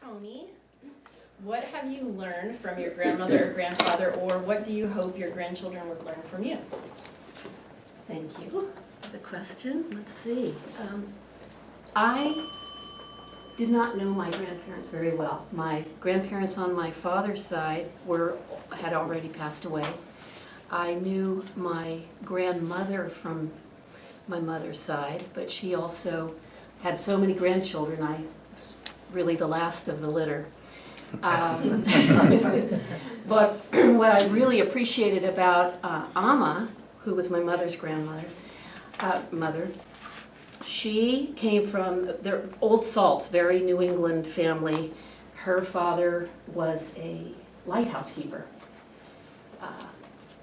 Toni, what have you learned from your grandmother or grandfather, or what do you hope your grandchildren would learn from you? Thank you for the question. Let's see. I did not know my grandparents very well. My grandparents on my father's side had already passed away. I knew my grandmother from my mother's side, but she also had so many grandchildren. I was really the last of the litter. But what I really appreciated about Amma, who was my mother's mother, she came from the Old Salts, very New England family. Her father was a lighthouse keeper.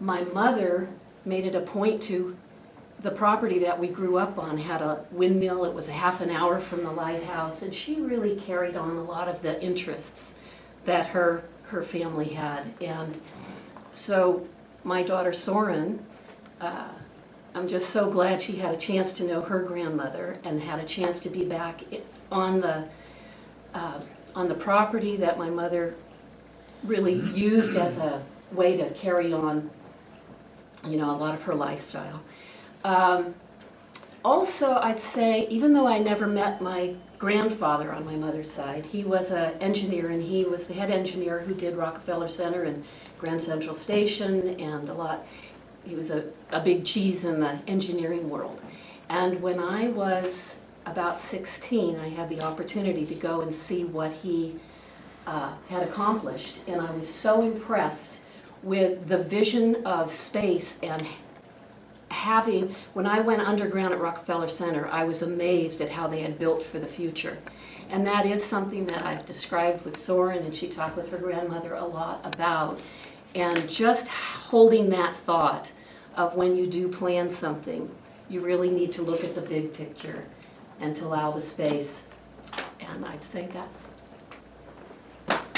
My mother made it a point to, the property that we grew up on had a windmill. It was a half an hour from the lighthouse, and she really carried on a lot of the interests that her family had. And so my daughter Soren, I'm just so glad she had a chance to know her grandmother and had a chance to be back on the property that my mother really used as a way to carry on, you know, a lot of her lifestyle. Also, I'd say, even though I never met my grandfather on my mother's side, he was an engineer, and he was the head engineer who did Rockefeller Center and Grand Central Station and a lot. He was a big cheese in the engineering world. And when I was about 16, I had the opportunity to go and see what he had accomplished, and I was so impressed with the vision of space and when I went underground at Rockefeller Center, I was amazed at how they had built for the future. And that is something that I've described with Soren, and she talked with her grandmother a lot about. And just holding that thought of when you do plan something, you really need to look at the big picture and to allow the space. And I'd say that's